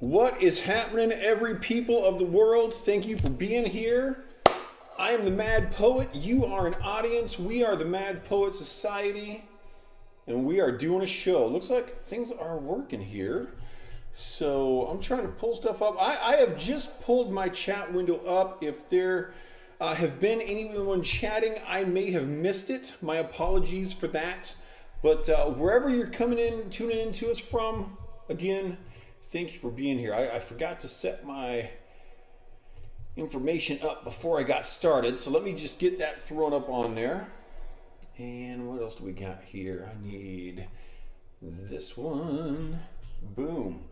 What is happening, every people of the world? Thank you for being here. I am the Mad Poet. You are an audience. We are the Mad Poet Society. And we are doing a show. Looks like things are working here. So I'm trying to pull stuff up. I have just pulled my chat window up. If there have been anyone chatting, I may have missed it. My apologies for that. But wherever you're coming in, tuning in to us from, again, thank you for being here. I forgot to set my information up before I got started. So let me just get that thrown up on there. And what else do we got here? I need this one. Boom.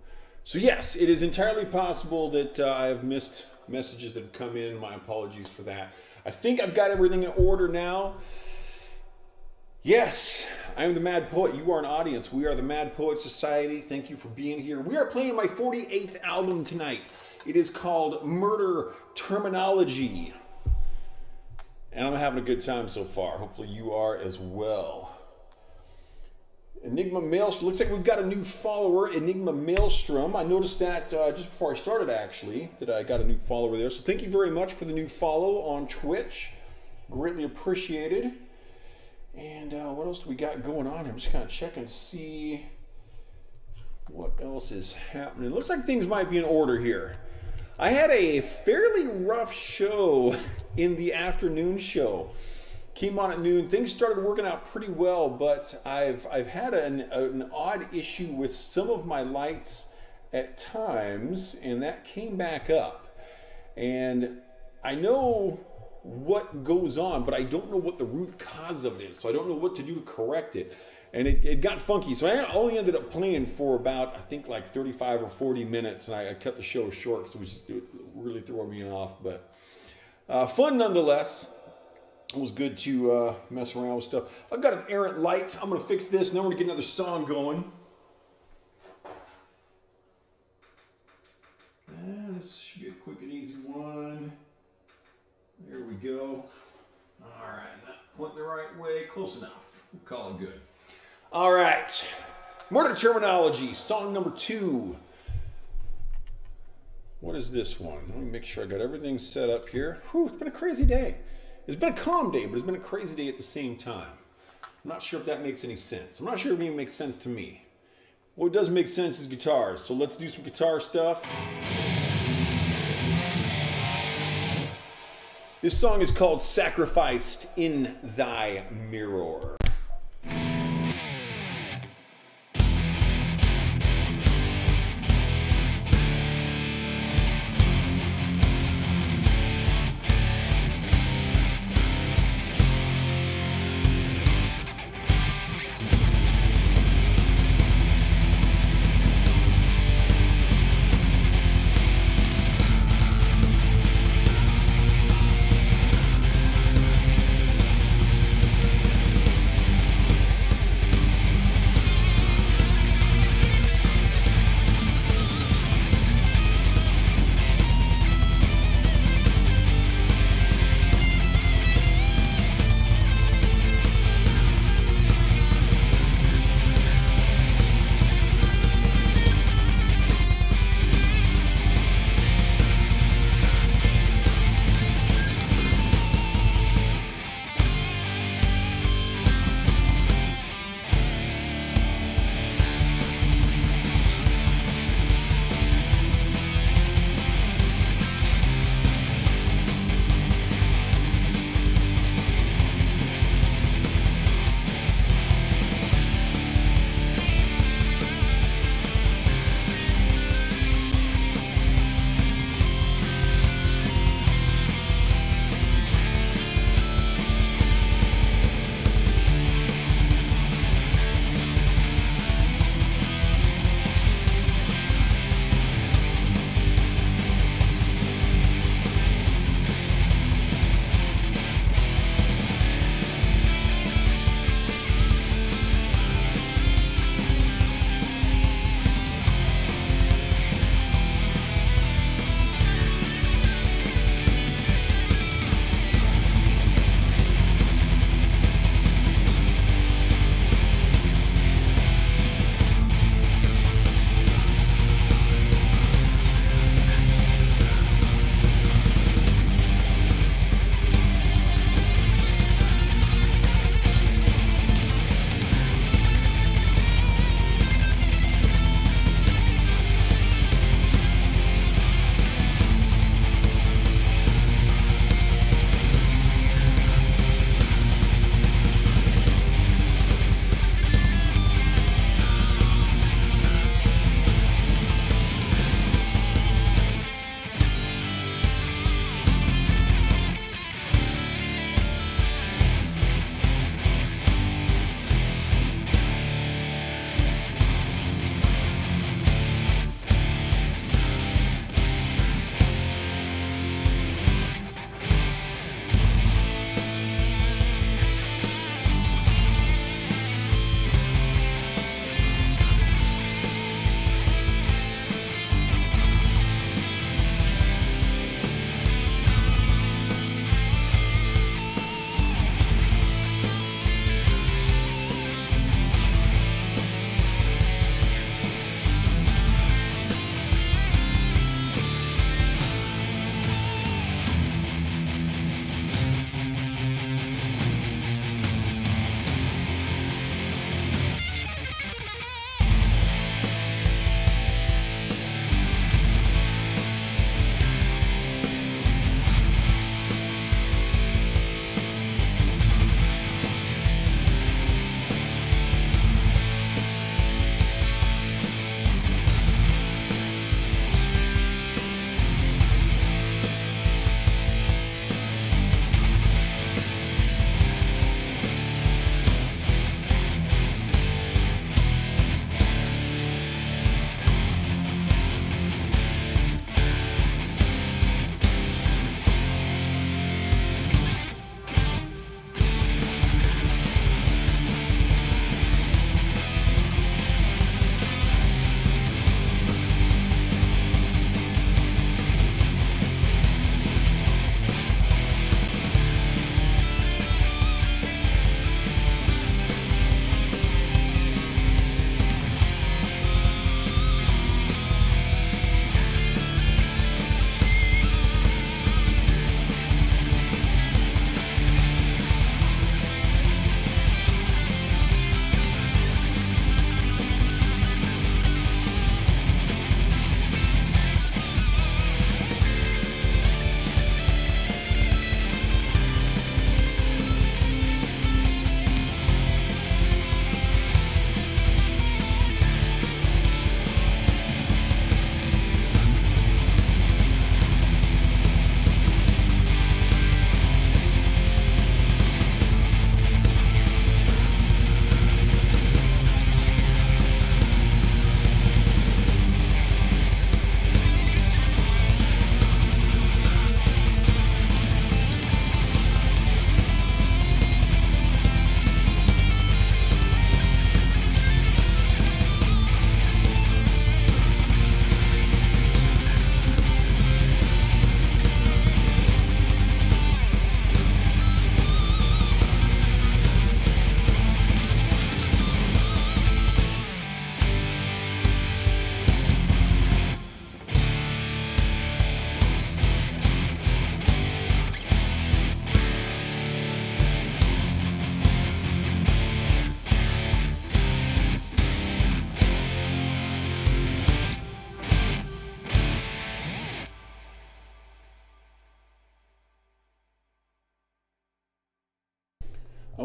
So yes, it is entirely possible that I have missed messages that have come in. My apologies for that. I think I've got everything in order now. Yes, I am the Mad Poet. You are an audience. We are the Mad Poet Society. Thank you for being here. We are playing my 48th album tonight. It is called Murder Terminology. And I'm having a good time so far. Hopefully you are as well. Enigma Maelstrom. Looks like we've got a new follower, Enigma Maelstrom. I noticed that just before I started, actually, that I got a new follower there. So thank you very much for the new follow on Twitch. Greatly appreciated. And what else do we got going on? I'm just kind of checking to see what else is happening. Looks like things might be in order here. I had a fairly rough show in the afternoon show. Came on at noon. Things started working out pretty well, but I've had an odd issue with some of my lights at times, and that came back up. And I know what goes on, but I don't know what the root cause of it is, so I don't know what to do to correct it. And it got funky, so I only ended up playing for about, I think, like 35 or 40 minutes, and I cut the show short because it really threw me off, but fun nonetheless. It was good to mess around with stuff. I've got an errant light. I'm going to fix this, and then we're going to get another song going. And this should be a quick and easy one. There we go. All right, is that pointing the right way? Close enough. We'll call it good. All right. Murder Terminology, song number 2. What is this one? Let me make sure I got everything set up here. Whew, it's been a crazy day. It's been a calm day, but it's been a crazy day at the same time. I'm not sure if that makes any sense. I'm not sure if it even makes sense to me. What does make sense is guitars, so let's do some guitar stuff. This song is called Sacrificed in Thy Mirror.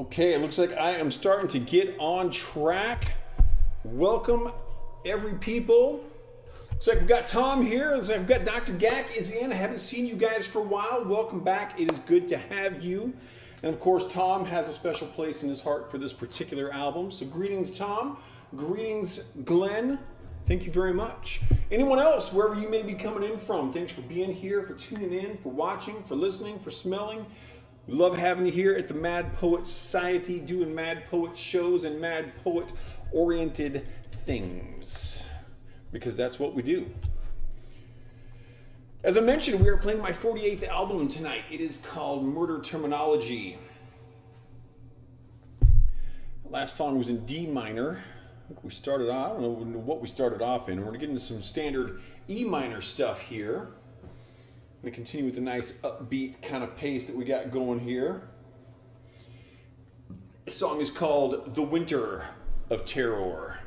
Okay, it looks like I am starting to get on track. Welcome, every people. Looks like we've got Tom here. Looks like we've got Dr. Gak is in. I haven't seen you guys for a while. Welcome back. It is good to have you. And of course, Tom has a special place in his heart for this particular album. So greetings, Tom. Greetings, Glenn. Thank you very much. Anyone else, wherever you may be coming in from, thanks for being here, for tuning in, for watching, for listening, for smelling. We love having you here at the Mad Poet Society, doing Mad Poet shows and Mad Poet-oriented things, because that's what we do. As I mentioned, we are playing my 48th album tonight. It is called Murder Terminology. The last song was in D minor. I think we started off, I don't know what we started off in. We're going to get into some standard E minor stuff here. I'm going to continue with the nice upbeat kind of pace that we got going here. The song is called The Winter of Terror.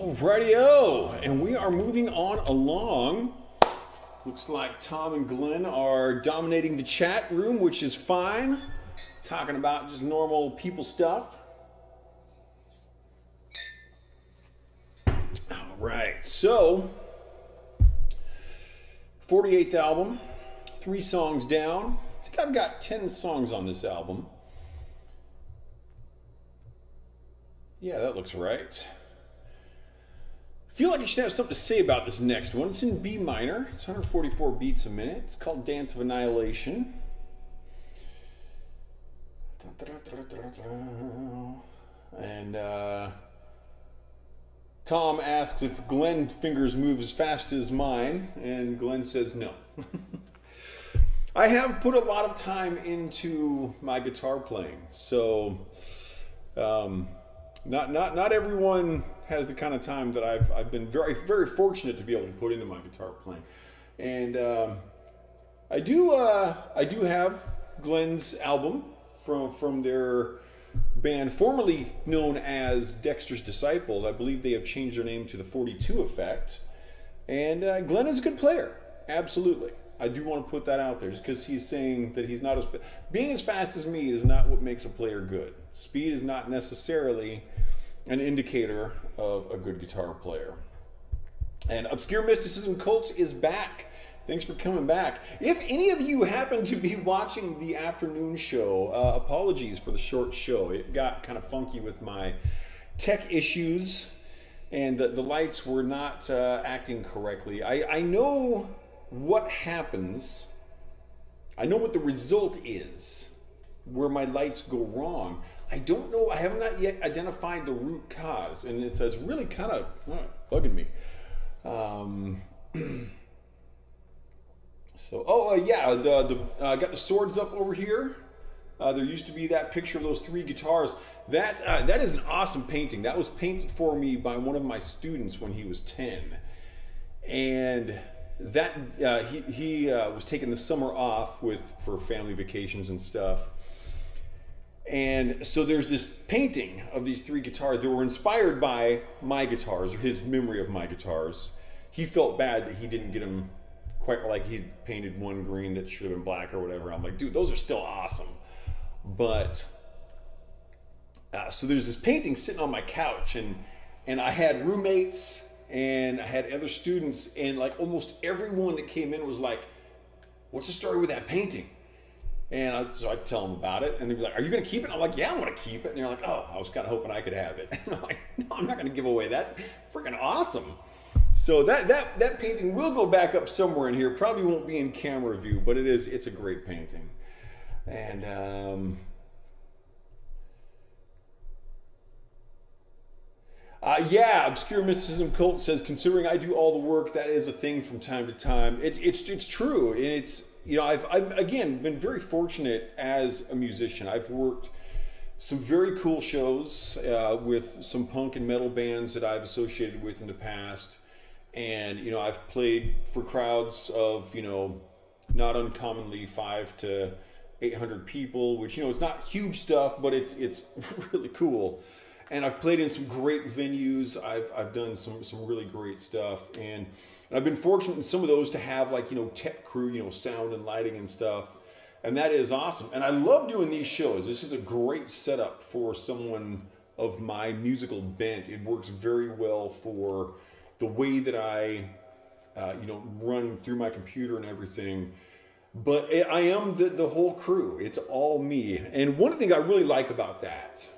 Alrighty-o, and we are moving on along. Looks like Tom and Glenn are dominating the chat room, which is fine. Talking about just normal people stuff. Alright, so 48th album, 3 songs down. I think I've got 10 songs on this album. Yeah, that looks right. I feel like I should have something to say about this next one. It's in B minor. It's 144 beats a minute. It's called Dance of Annihilation. And Tom asks if Glenn's fingers move as fast as mine, and Glenn says no. I have put a lot of time into my guitar playing, so not everyone has the kind of time that I've been very, very fortunate to be able to put into my guitar playing. And I do have Glenn's album from their band formerly known as Dexter's Disciples. I believe they have changed their name to the 42 Effect. And Glenn is a good player, absolutely. I do want to put that out there just because he's saying that he's not as... Being as fast as me is not what makes a player good. Speed is not necessarily an indicator of a good guitar player. And Obscure Mysticism Cults is back. Thanks for coming back. If any of you happen to be watching the afternoon show, apologies for the short show. It got kind of funky with my tech issues, and the lights were not acting correctly. I know what happens. I know what the result is, where my lights go wrong. I don't know, I have not yet identified the root cause, and it's really kind of bugging me. I got the swords up over here. There used to be that picture of those 3 guitars. That is an awesome painting. That was painted for me by one of my students when he was 10. And that he was taking the summer off for family vacations and stuff. And so there's this painting of these 3 guitars that were inspired by my guitars, or his memory of my guitars. He felt bad that he didn't get them quite, like he painted one green that should have been black or whatever. I'm like, dude, those are still awesome. But so there's this painting sitting on my couch, and I had roommates and I had other students, and like almost everyone that came in was like, what's the story with that painting? And so I'd tell them about it, and they'd be like, are you going to keep it? And I'm like, yeah, I want to keep it. And they're like, oh, I was kind of hoping I could have it. And I'm like, no, I'm not going to give away. That's freaking awesome. So that painting will go back up somewhere in here. Probably won't be in camera view, but it's a great painting. And Obscure Mysticism Cult says, considering I do all the work, that is a thing from time to time. It's true, and it's, you know, I've again been very fortunate as a musician. I've worked some very cool shows with some punk and metal bands that I've associated with in the past. And, you know, I've played for crowds of, you know, not uncommonly 500 to 800 people, which, you know, it's not huge stuff, but it's really cool. And I've played in some great venues. I've done some really great stuff. And I've been fortunate in some of those to have, like, you know, tech crew, you know, sound and lighting and stuff. And that is awesome. And I love doing these shows. This is a great setup for someone of my musical bent. It works very well for the way that I, run through my computer and everything. But I am the whole crew. It's all me. And one thing I really like about that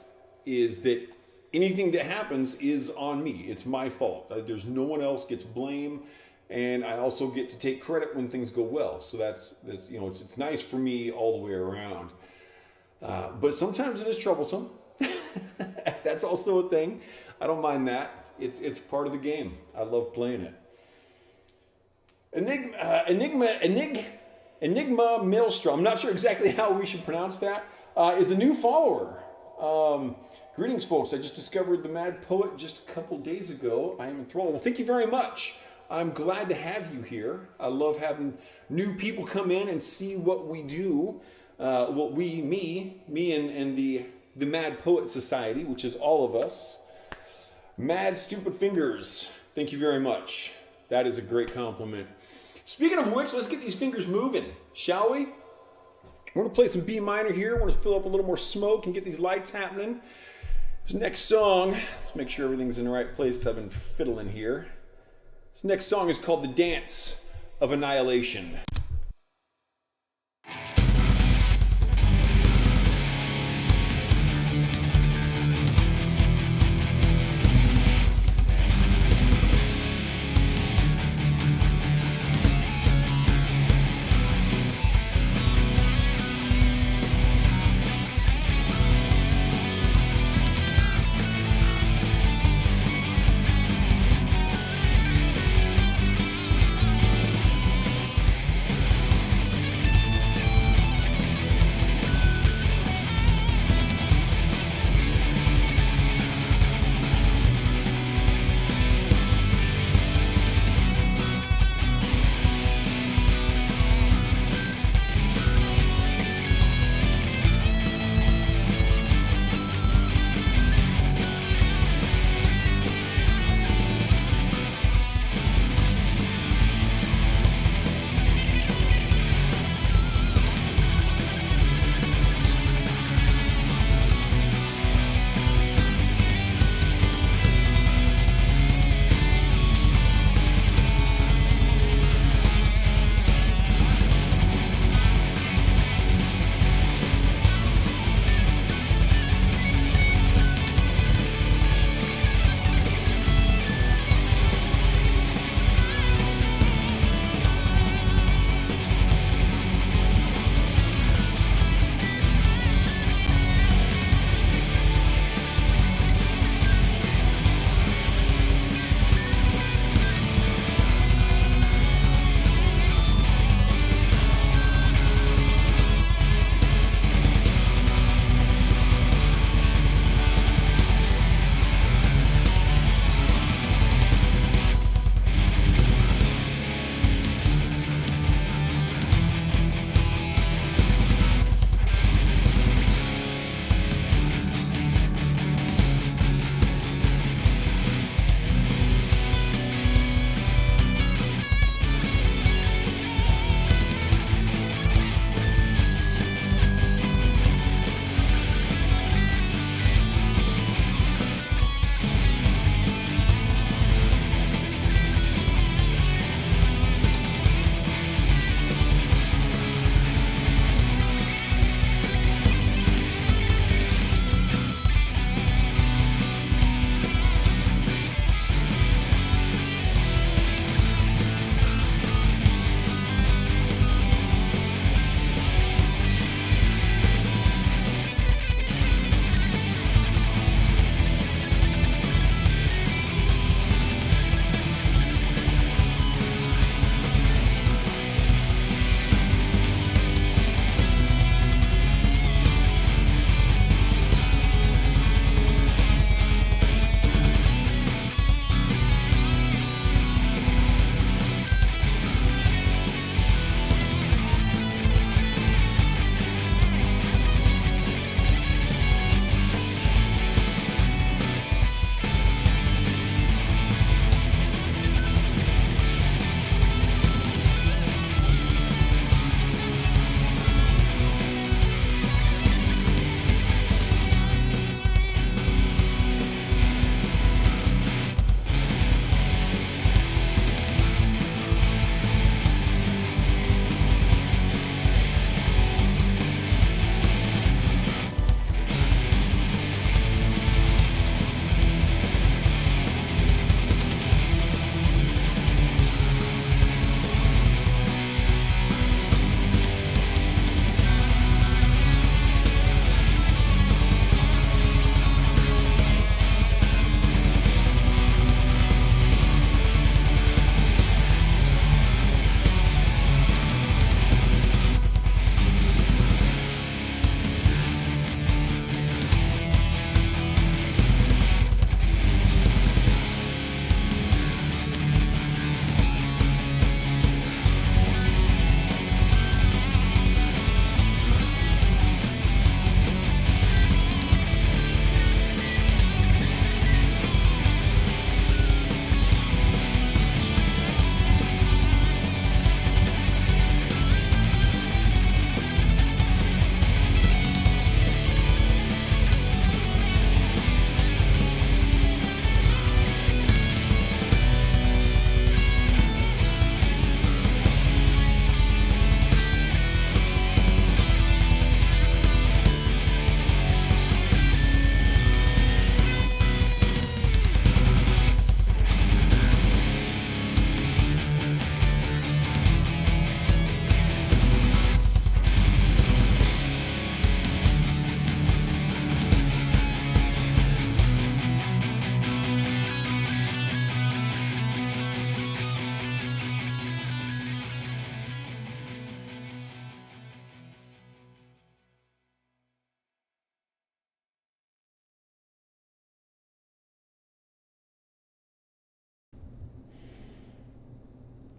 is that anything that happens is on me. It's my fault. There's no one else gets blame. And I also get to take credit when things go well. So that's you know, it's nice for me all the way around. But sometimes it is troublesome. That's also a thing. I don't mind that. It's part of the game. I love playing it. Enigma Maelstrom, I'm not sure exactly how we should pronounce that, is a new follower. Greetings, folks. I just discovered the Mad Poet just a couple days ago. I am enthralled. Well, thank you very much. I'm glad to have you here. I love having new people come in and see what we do. Me and the Mad Poet Society, which is all of us. Mad Stupid Fingers. Thank you very much. That is a great compliment. Speaking of which, let's get these fingers moving, shall we? We're going to play some B minor here. We're going to fill up a little more smoke and get these lights happening. This next song, let's make sure everything's in the right place because I've been fiddling here. This next song is called The Dance of Annihilation.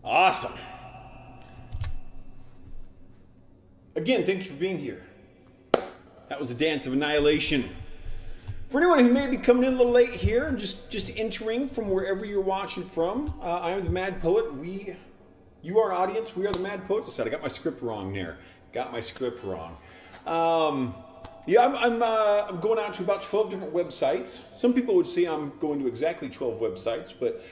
Awesome. Again, thank you for being here. That was a Dance of Annihilation. For anyone who may be coming in a little late here, just entering from wherever you're watching from, I am the Mad Poet. You are an audience. We are the Mad Poets. I said I got my script wrong there. I'm going out to about 12 different websites. Some people would say I'm going to exactly 12 websites, but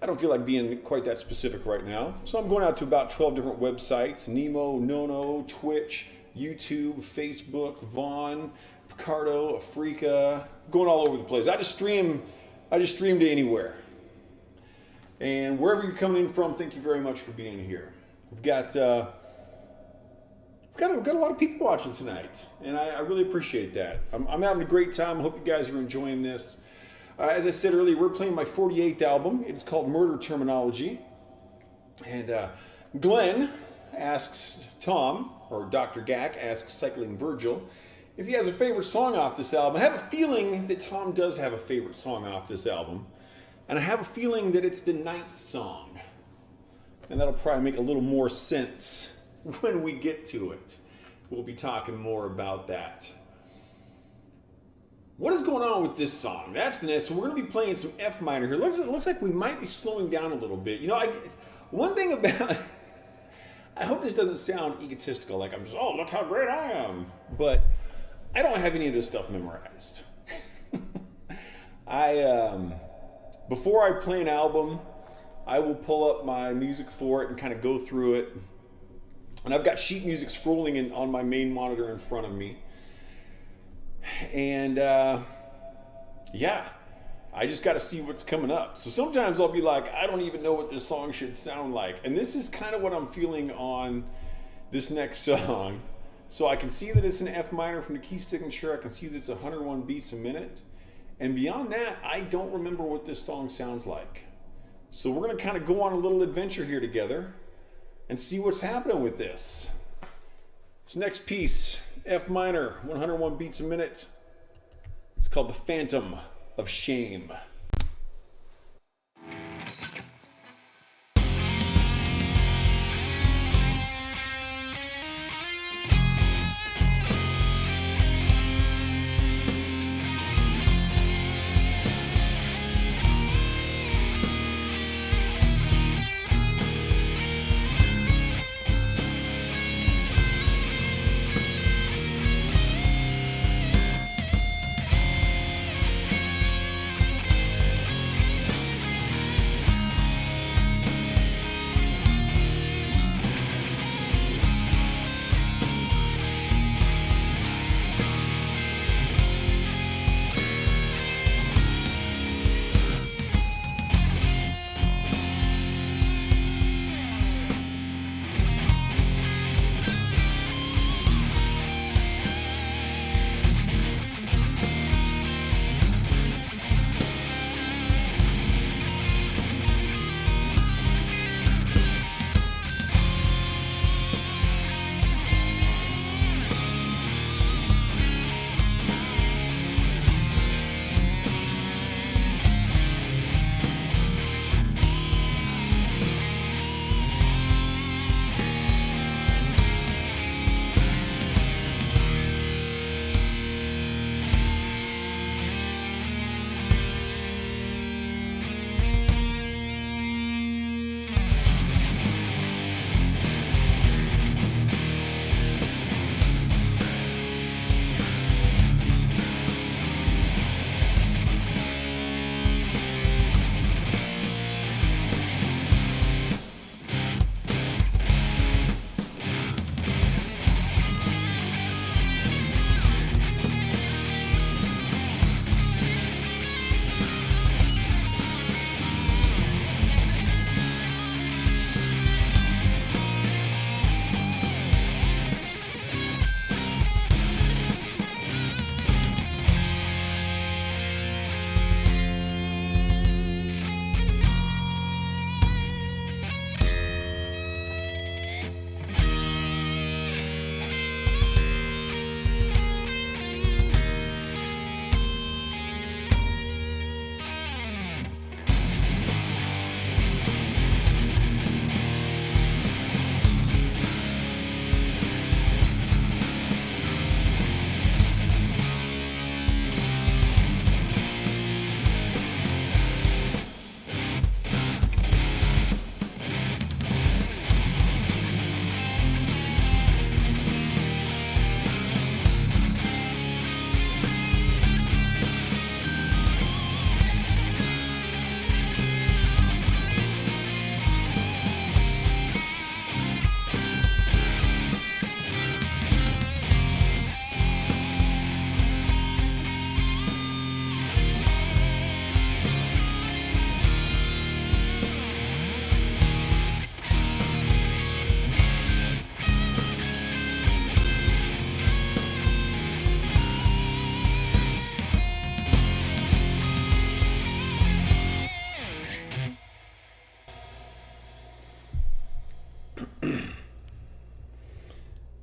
I don't feel like being quite that specific right now. So I'm going out to about 12 different websites: Nemo, Nono, Twitch, YouTube, Facebook, Vaughn, Picardo, Africa, going all over the place. I just stream to anywhere. And wherever you're coming in from, thank you very much for being here. We've got a lot of people watching tonight, and I really appreciate that. I'm having a great time. I hope you guys are enjoying this. As I said earlier, we're playing my 48th album. It's called Murder Terminology. And Glenn asks Tom, or Dr. Gack asks Cycling Virgil, if he has a favorite song off this album. I have a feeling that Tom does have a favorite song off this album. And I have a feeling that it's the 9th song. And that'll probably make a little more sense when we get to it. We'll be talking more about that. What is going on with this song? That's the next. So we're going to be playing some F minor here. It looks like we might be slowing down a little bit. You know, one thing about... I hope this doesn't sound egotistical, like I'm just, oh, look how great I am. But I don't have any of this stuff memorized. Before I play an album, I will pull up my music for it and kind of go through it. And I've got sheet music scrolling on my main monitor in front of me. And I just got to see what's coming up. So sometimes I'll be like, I don't even know what this song should sound like. And this is kind of what I'm feeling on this next song. So I can see that it's an F minor from the key signature. I can see that it's 101 beats a minute. And beyond that, I don't remember what this song sounds like. So we're going to kind of go on a little adventure here together and see what's happening with this. This next piece, F minor, 101 beats a minute. It's called The Phantom of Shame.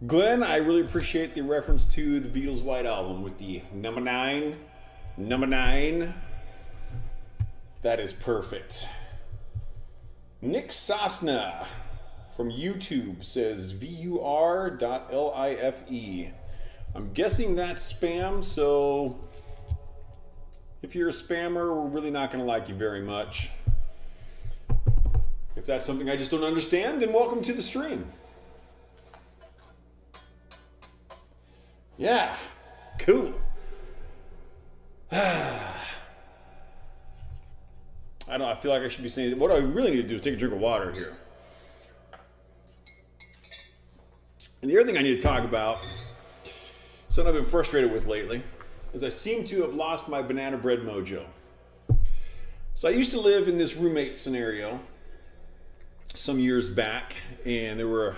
Glenn, I really appreciate the reference to the Beatles' White Album with the number 9. Number 9. That is perfect. Nick Sosna from YouTube says vur.life. I'm guessing that's spam, so if you're a spammer, we're really not going to like you very much. If that's something I just don't understand, then welcome to the stream. Yeah, cool. I feel like I should be saying, what I really need to do is take a drink of water here. And the other thing I need to talk about, something I've been frustrated with lately, is I seem to have lost my banana bread mojo. So I used to live in this roommate scenario some years back, and there were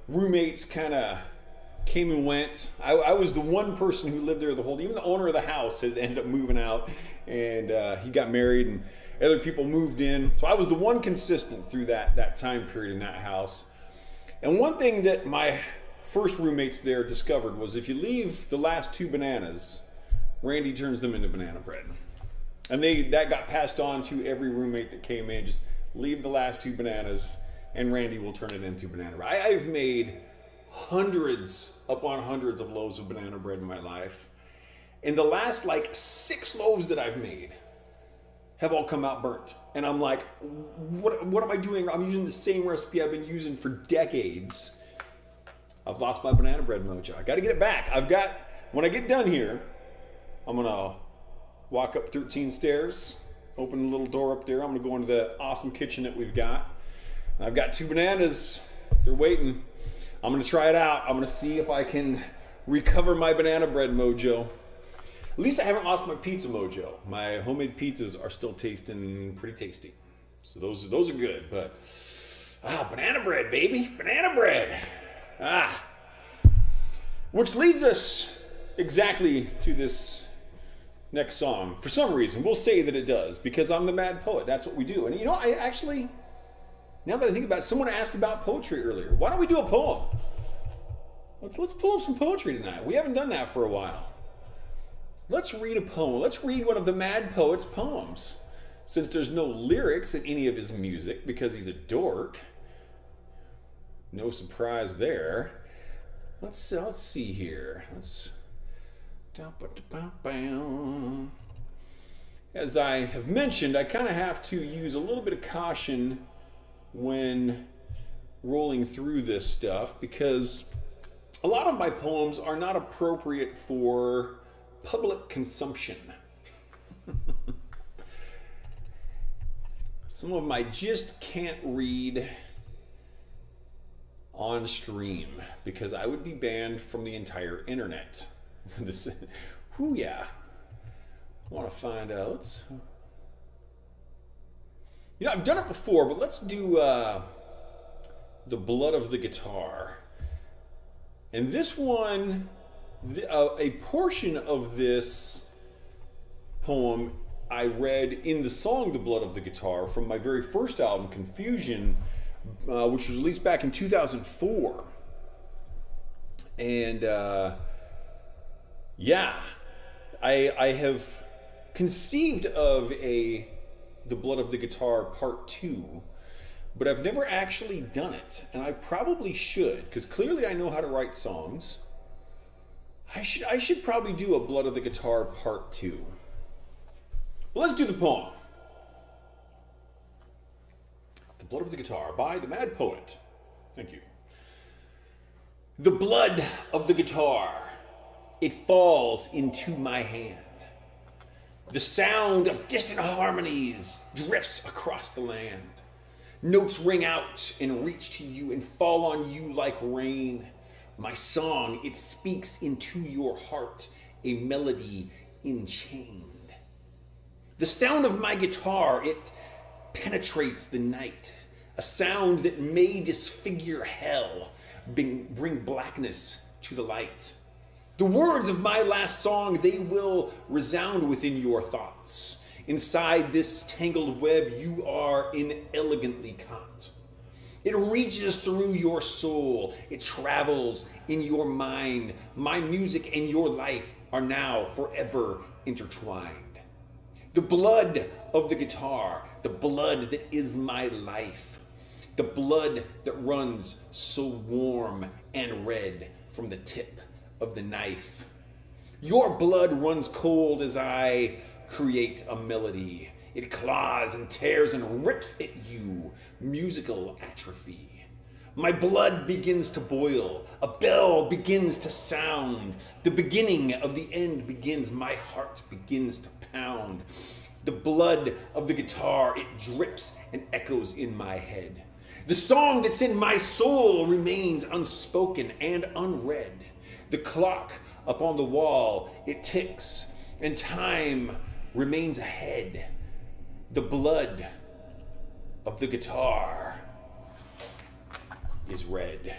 roommates kind of came and went. I was the one person who lived there the whole, even the owner of the house had ended up moving out, and he got married, and other people moved in. So I was the one consistent through that time period in that house. And one thing that my first roommates there discovered was if you leave the last 2 bananas, Randy turns them into banana bread. And that got passed on to every roommate that came in. Just leave the last 2 bananas and Randy will turn it into banana bread. I've made hundreds upon hundreds of loaves of banana bread in my life. And the last 6 loaves that I've made have all come out burnt. And I'm like, what am I doing? I'm using the same recipe I've been using for decades. I've lost my banana bread mojo. I got to get it back. When I get done here, I'm going to walk up 13 stairs, open the little door up there. I'm going to go into the awesome kitchen that we've got. And I've got 2 bananas. They're waiting. I'm going to try it out. I'm going to see if I can recover my banana bread mojo. At least I haven't lost my pizza mojo. My homemade pizzas are still tasting pretty tasty. So those are good. But, banana bread, baby. Banana bread. Which leads us exactly to this next song. For some reason, we'll say that it does, because I'm the mad poet. That's what we do. And I actually, now that I think about it, someone asked about poetry earlier. Why don't we do a poem? Let's pull up some poetry tonight. We haven't done that for a while. Let's read a poem. Let's read one of the mad poet's poems. Since there's no lyrics in any of his music, because he's a dork. No surprise there. Let's see here. As I have mentioned, I kind of have to use a little bit of caution when rolling through this stuff, because a lot of my poems are not appropriate for public consumption. Some of them I just can't read on stream because I would be banned from the entire internet for this. Yeah. I want to find out. I've done it before, but let's do The Blood of the Guitar. And this one, a portion of this poem I read in the song The Blood of the Guitar from my very first album, Confusion, which was released back in 2004. And I have conceived of The Blood of the Guitar Part 2, but I've never actually done it. And I probably should, because clearly I know how to write songs. I should probably do a Blood of the Guitar Part 2. But let's do the poem. The Blood of the Guitar by the Mad Poet. Thank you. The blood of the guitar, it falls into my hand. The sound of distant harmonies drifts across the land. Notes ring out and reach to you and fall on you like rain. My song, it speaks into your heart, a melody enchained. The sound of my guitar, it penetrates the night. A sound that may disfigure hell, bring blackness to the light. The words of my last song, they will resound within your thoughts. Inside this tangled web, you are inelegantly caught. It reaches through your soul. It travels in your mind. My music and your life are now forever intertwined. The blood of the guitar, the blood that is my life, the blood that runs so warm and red from the tip of the knife. Your blood runs cold as I create a melody. It claws and tears and rips at you, musical atrophy. My blood begins to boil. A bell begins to sound. The beginning of the end begins. My heart begins to pound. The blood of the guitar, it drips and echoes in my head. The song that's in my soul remains unspoken and unread. The clock up on the wall, it ticks, and time remains ahead. The blood of the guitar is red.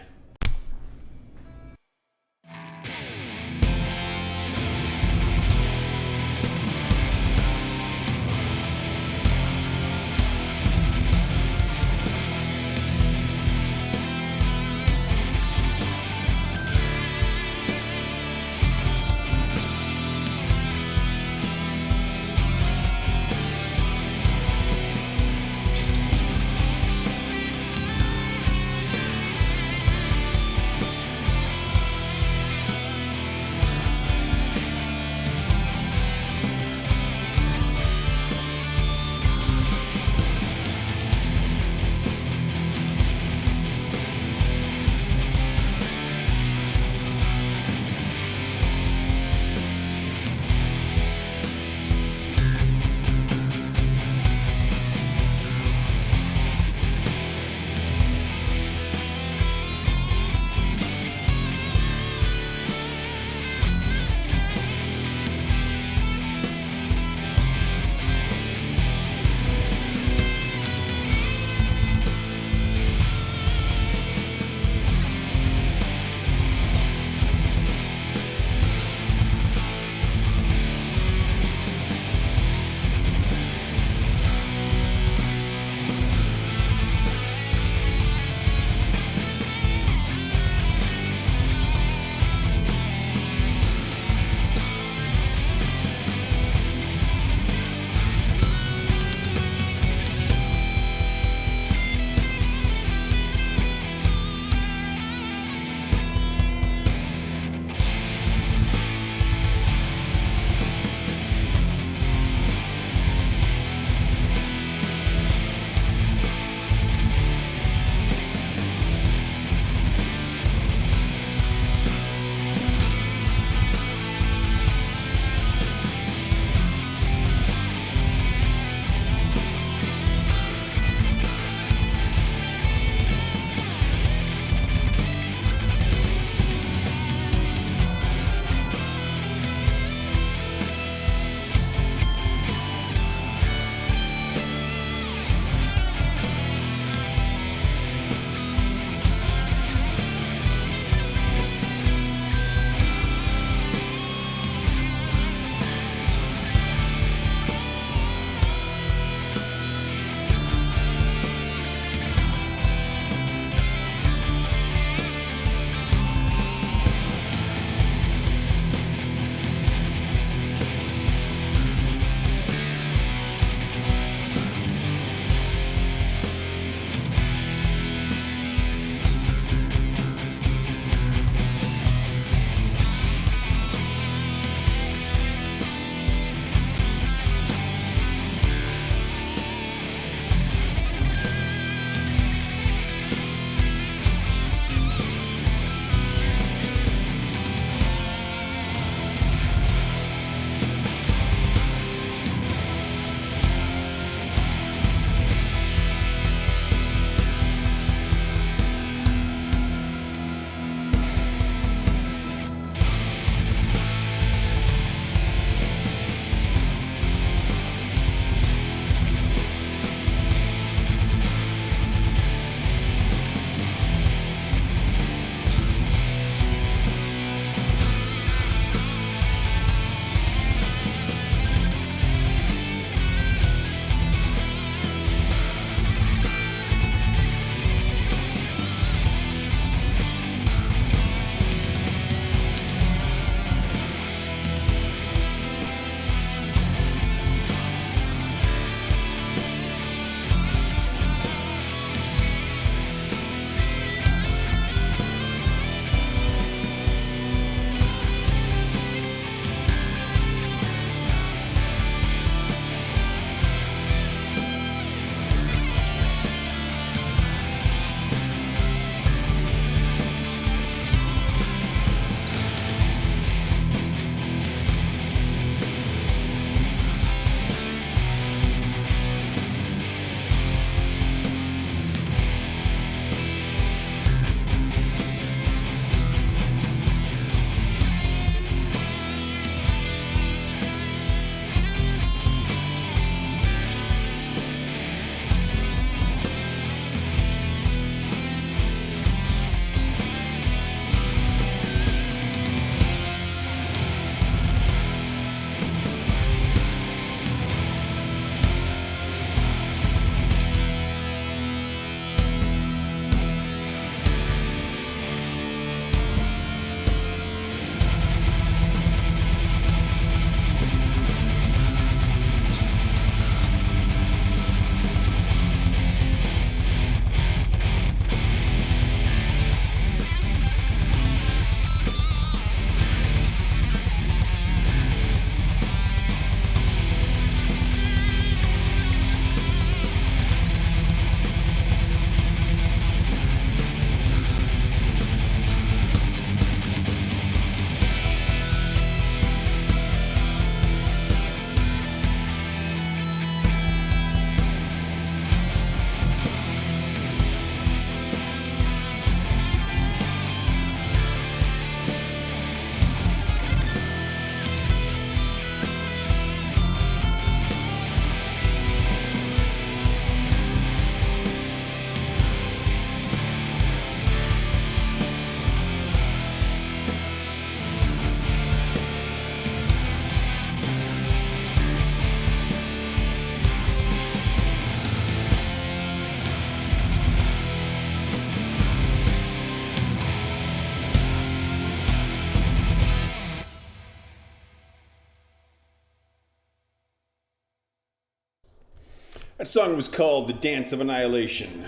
That song was called The Dance of Annihilation.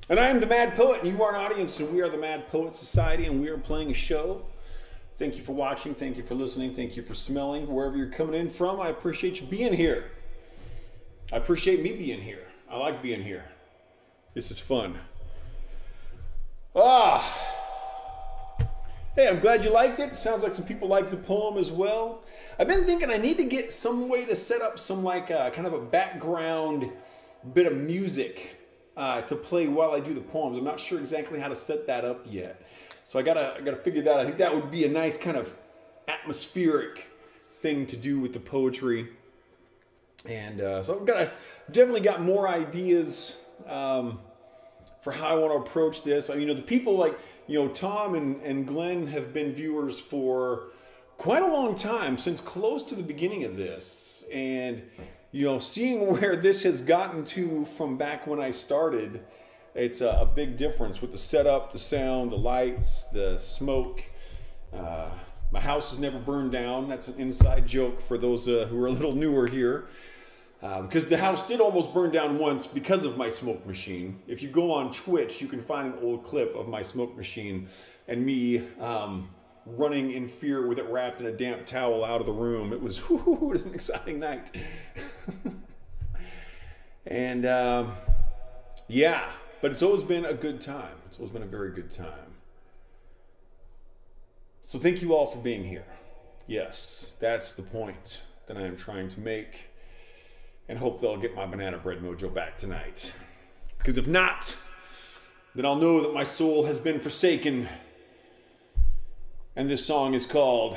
And I am the Mad Poet, and you are an audience, and we are the Mad Poet Society, and we are playing a show. Thank you for watching, thank you for listening, thank you for smelling, wherever you're coming in from. I appreciate you being here. I appreciate me being here. I like being here. This is fun. Hey, I'm glad you liked it. Sounds like some people liked the poem as well. I've been thinking I need to get some way to set up some kind of a background bit of music to play while I do the poems. I'm not sure exactly how to set that up yet. So I gotta figure that out. I think that would be a nice kind of atmospheric thing to do with the poetry. And so I've definitely got more ideas for how I want to approach this. The people like, Tom and Glenn have been viewers for quite a long time, since close to the beginning of this. And, seeing where this has gotten to from back when I started, it's a big difference with the setup, the sound, the lights, the smoke. My house has never burned down. That's an inside joke for those who are a little newer here. Because the house did almost burn down once because of my smoke machine. If you go on Twitch, you can find an old clip of my smoke machine and me running in fear with it wrapped in a damp towel out of the room. It was an exciting night. And yeah, but it's always been a good time. It's always been a very good time. So thank you all for being here. Yes, that's the point that I am trying to make. And hope they'll get my banana bread mojo back tonight. Because if not, then I'll know that my soul has been forsaken. And this song is called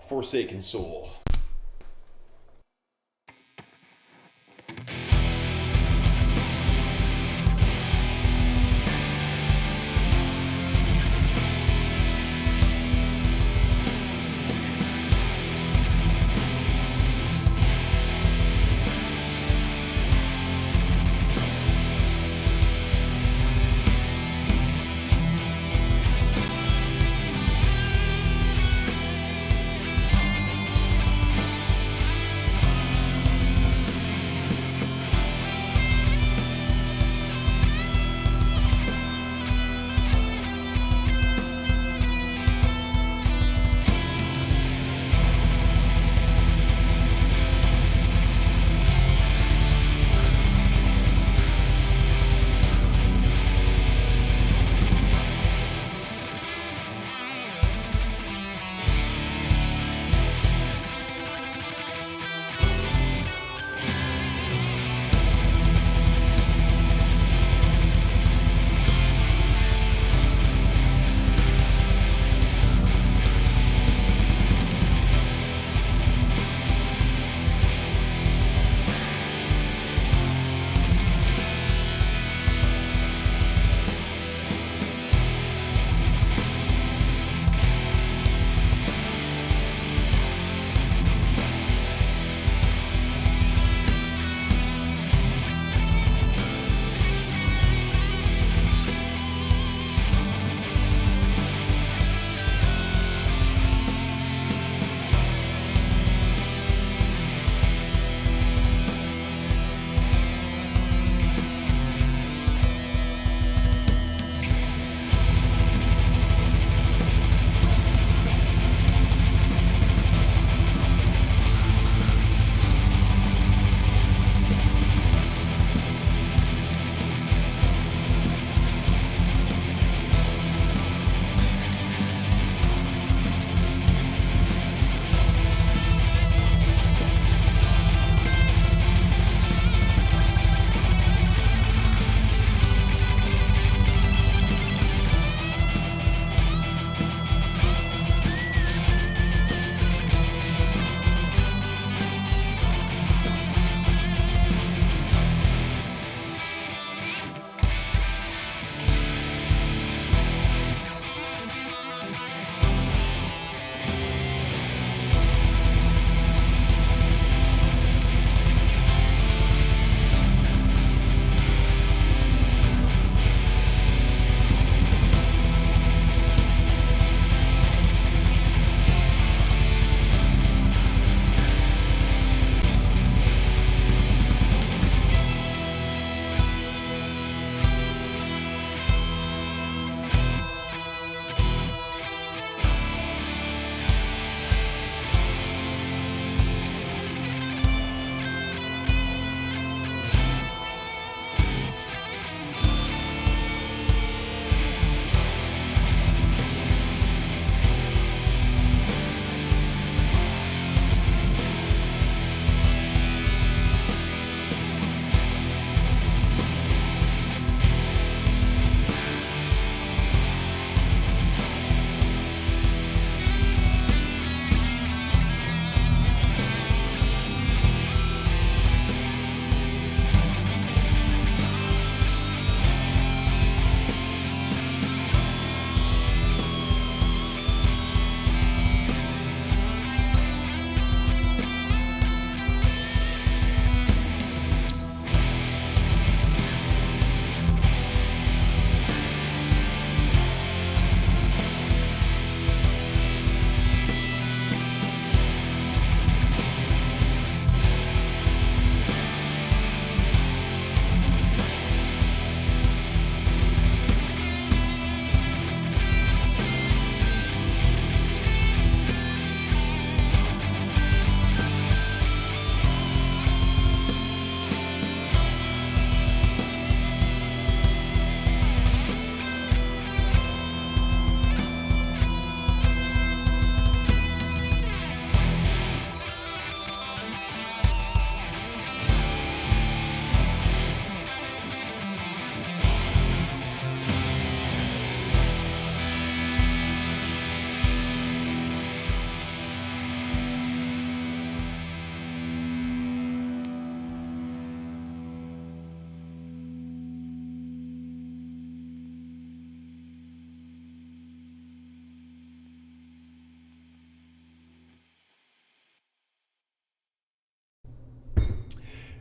Forsaken Soul.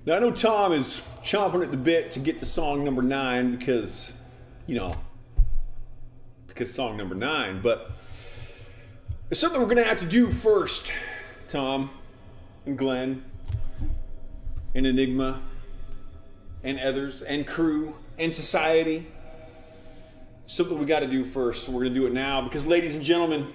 Now I know Tom is chomping at the bit to get to song number 9 because song number 9, but there's something we're going to have to do first, Tom and Glenn and Enigma and others and crew and society. Something we got to do first. We're going to do it now because, ladies and gentlemen,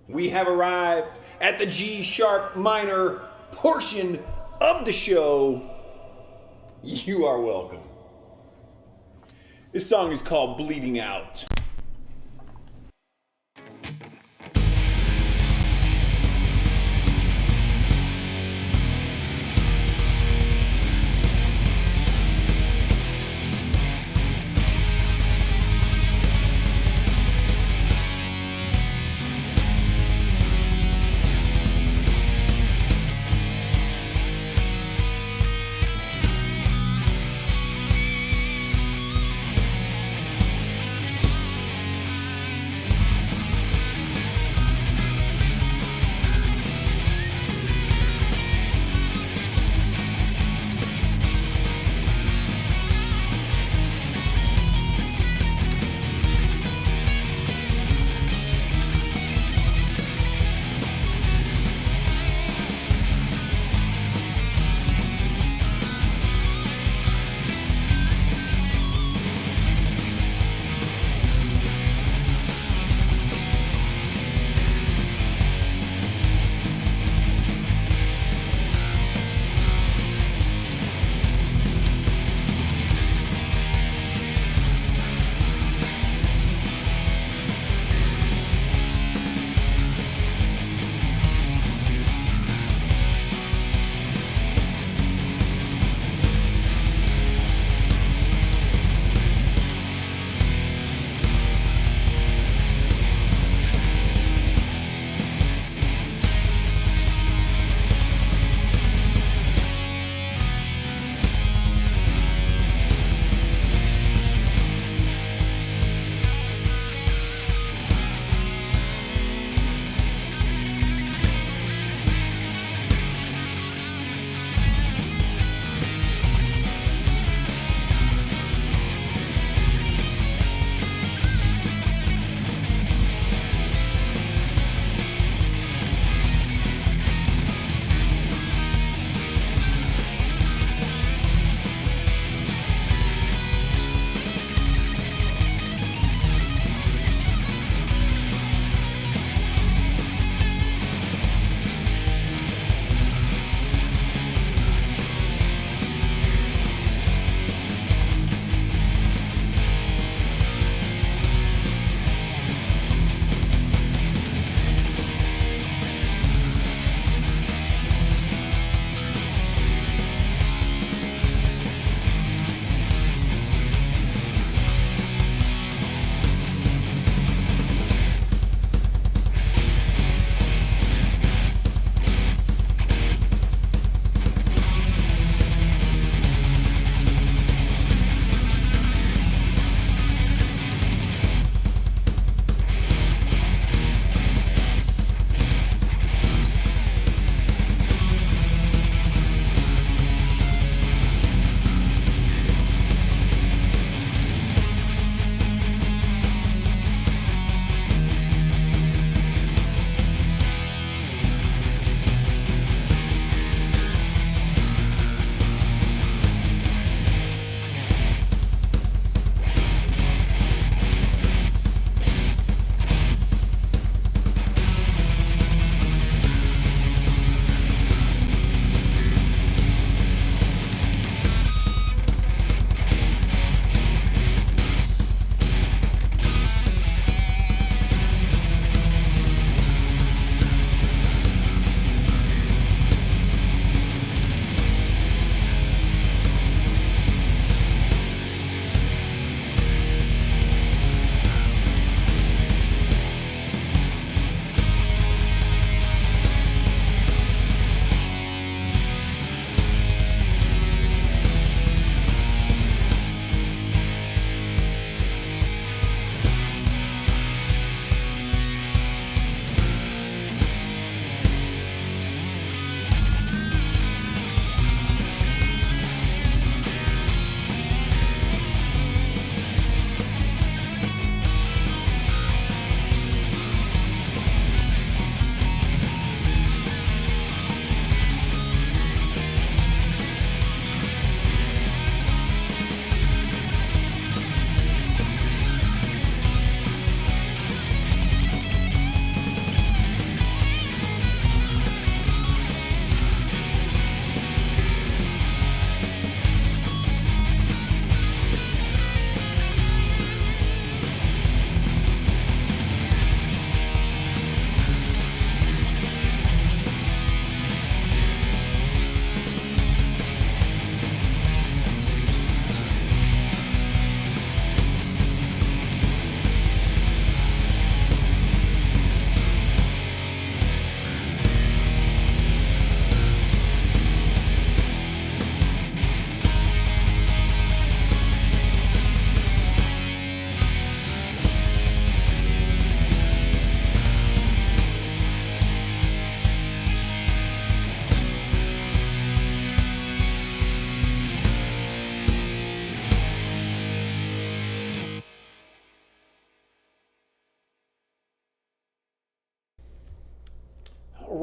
we have arrived at the G sharp minor portion of the show. You are welcome. This song is called Bleeding Out.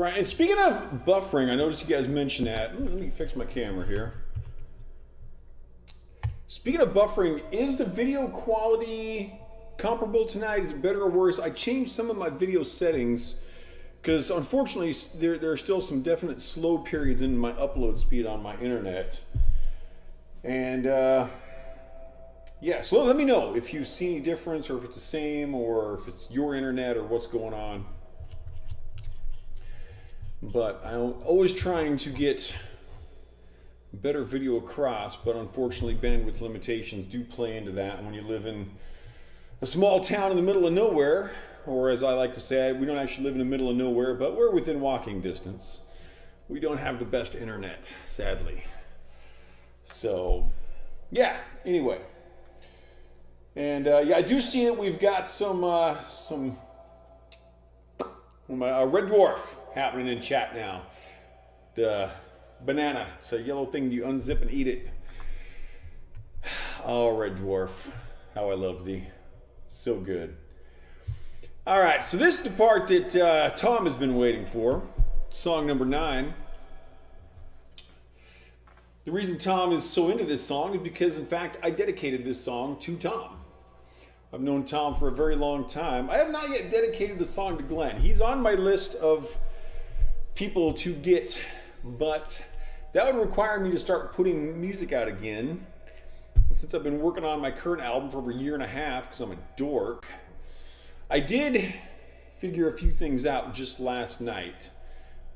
right, and speaking of buffering, I noticed you guys mentioned that. Let me fix my camera here. Speaking of buffering, is the video quality comparable tonight? Is it better or worse? I changed some of my video settings because unfortunately there are still some definite slow periods in my upload speed on my internet. And yeah, so let me know if you see any difference or if it's the same or if it's your internet or what's going on. But I'm always trying to get better video across, but unfortunately bandwidth limitations do play into that when you live in a small town in the middle of nowhere, or as I like to say, we don't actually live in the middle of nowhere, but we're within walking distance. We don't have the best internet, sadly. So, yeah, anyway. And yeah, I do see that we've got some Red Dwarf happening in chat now. The banana, it's a yellow thing, you unzip and eat it. Oh, Red Dwarf, how I love thee. So good. All right, so this is the part that Tom has been waiting for. Song number 9. The reason Tom is so into this song is because, in fact, I dedicated this song to Tom. I've known Tom for a very long time. I have not yet dedicated the song to Glenn. He's on my list of people to get, but that would require me to start putting music out again. And since I've been working on my current album for over a year and a half, because I'm a dork, I did figure a few things out just last night,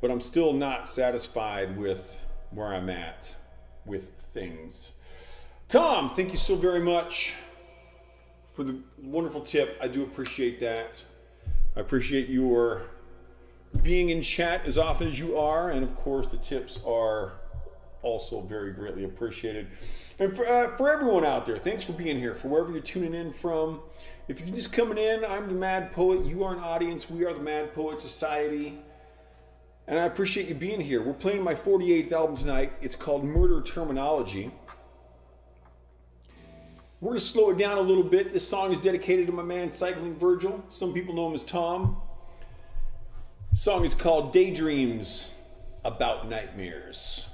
but I'm still not satisfied with where I'm at with things. Tom, thank you so very much for the wonderful tip. I do appreciate that. I appreciate your being in chat as often as you are, and of course the tips are also very greatly appreciated. And for everyone out there, thanks for being here, for wherever you're tuning in from. If you're just coming in, I'm the Mad Poet, you are an audience, we are the Mad Poet Society, and I appreciate you being here. We're playing my 48th album tonight. It's called Murder Terminology. We're going to slow it down a little bit. This song is dedicated to my man Cycling Virgil. Some people know him as Tom. The song is called Daydreams About Nightmares.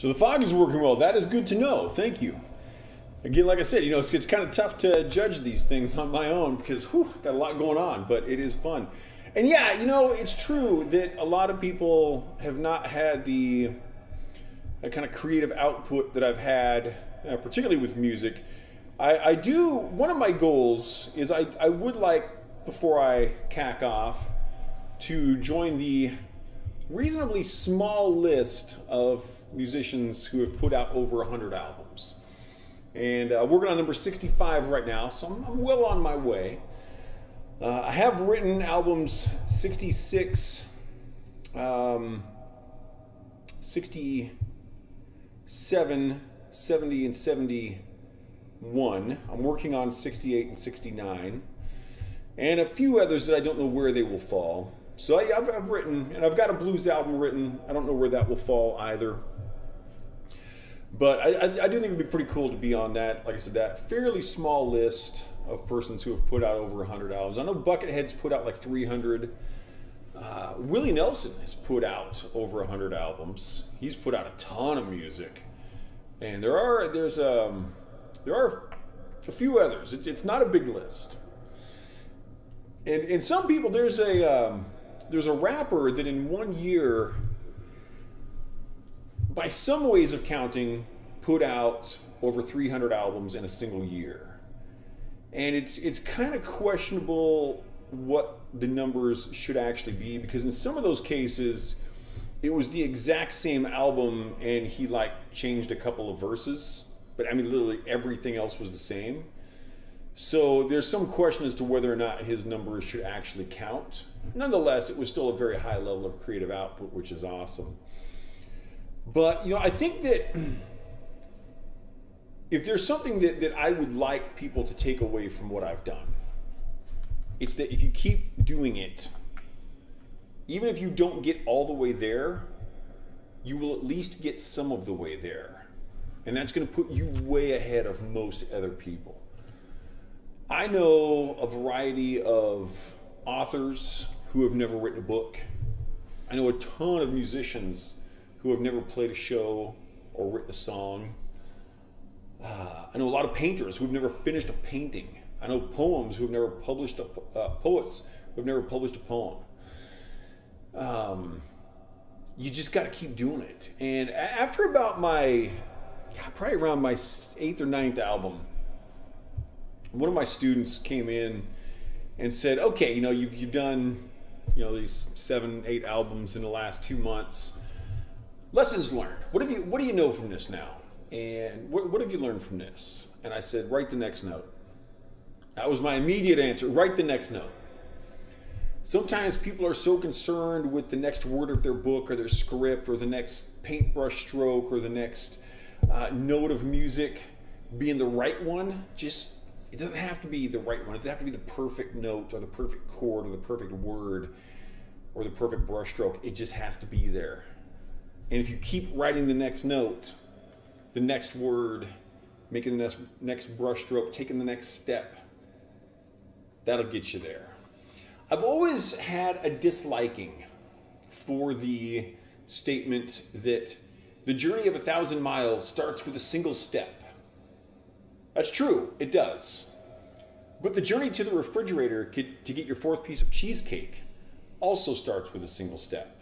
So the fog is working well. That is good to know. Thank you. Again, like I said, it's kind of tough to judge these things on my own because, got a lot going on, but it is fun. And yeah, it's true that a lot of people have not had the kind of creative output that I've had, particularly with music. One of my goals is I would like, before I cack off, to join the reasonably small list of musicians who have put out over 100 albums. And working on number 65 right now, so I'm well on my way. I have written albums 66, 67, 70, and 71. I'm working on 68 and 69. And a few others that I don't know where they will fall. So I've written, and I've got a blues album written. I don't know where that will fall either. But I do think it would be pretty cool to be on that, like I said, that fairly small list of persons who have put out over 100 albums. I know Buckethead's put out like 300. Willie Nelson has put out over 100 albums. He's put out a ton of music. And there are a few others. It's not a big list. And some people, there's a rapper that in 1 year, by some ways of counting, put out over 300 albums in a single year. And it's kind of questionable what the numbers should actually be, because in some of those cases, it was the exact same album and he changed a couple of verses. But I mean, literally everything else was the same. So there's some question as to whether or not his numbers should actually count. Nonetheless, it was still a very high level of creative output, which is awesome. But, I think that if there's something that I would like people to take away from what I've done, it's that if you keep doing it, even if you don't get all the way there, you will at least get some of the way there. And that's going to put you way ahead of most other people. I know a variety of authors who have never written a book. I know a ton of musicians who have never played a show or written a song. I know a lot of painters who have never finished a painting. I know poets who have never published a poem. You just got to keep doing it. And after about probably around my 8th or 9th album, one of my students came in and said, okay, you've done, these 7, 8 albums in the last 2 months. Lessons learned. What do you know from this now? And what have you learned from this? And I said, write the next note. That was my immediate answer. Write the next note. Sometimes people are so concerned with the next word of their book or their script or the next paintbrush stroke or the next note of music being the right one. It doesn't have to be the right one. It doesn't have to be the perfect note or the perfect chord or the perfect word or the perfect brush stroke. It just has to be there. And if you keep writing the next note, the next word, making the next brush stroke, taking the next step, that'll get you there. I've always had a disliking for the statement that the journey of 1,000 miles starts with a single step. That's true, it does. But the journey to the refrigerator to get your 4th piece of cheesecake also starts with a single step.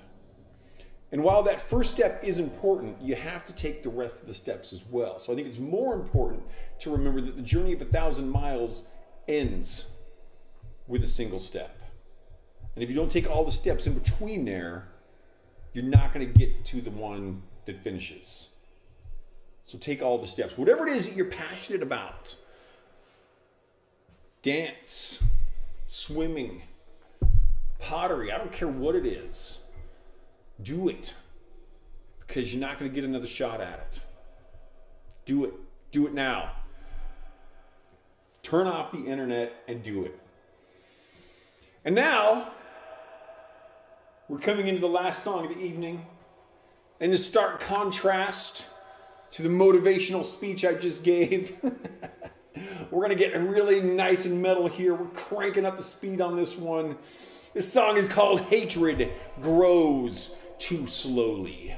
And while that first step is important, you have to take the rest of the steps as well. So I think it's more important to remember that the journey of 1,000 miles ends with a single step. And if you don't take all the steps in between there, you're not going to get to the one that finishes. So take all the steps. Whatever it is that you're passionate about, dance, swimming, pottery, I don't care what it is, do it. Because you're not going to get another shot at it. Do it. Do it now. Turn off the internet and do it. And now, we're coming into the last song of the evening. And in stark contrast to the motivational speech I just gave, we're going to get really nice and metal here. We're cranking up the speed on this one. This song is called Hatred Grows Too Slowly.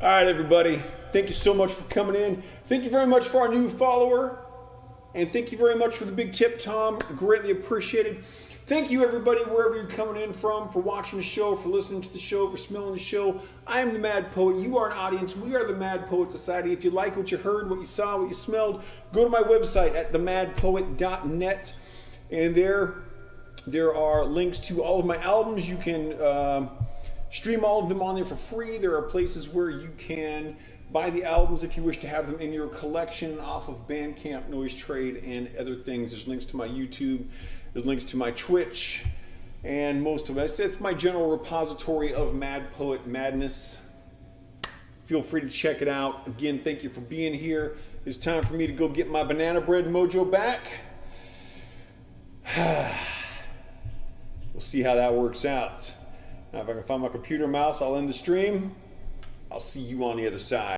All right, everybody. Thank you so much for coming in. Thank you very much for our new follower. And thank you very much for the big tip, Tom. Greatly appreciated. Thank you, everybody, wherever you're coming in from, for watching the show, for listening to the show, for smelling the show. I am the Mad Poet. You are an audience. We are the Mad Poet Society. If you like what you heard, what you saw, what you smelled, go to my website at themadpoet.net. And there are links to all of my albums. You can stream all of them on there for free. There are places where you can buy the albums if you wish to have them in your collection off of Bandcamp, Noise Trade, and other things. There's links to my YouTube. There's links to my Twitch. And most of it. It's my general repository of Mad Poet madness. Feel free to check it out. Again, thank you for being here. It's time for me to go get my banana bread mojo back. We'll see how that works out. Now, if I can find my computer mouse, I'll end the stream. I'll see you on the other side.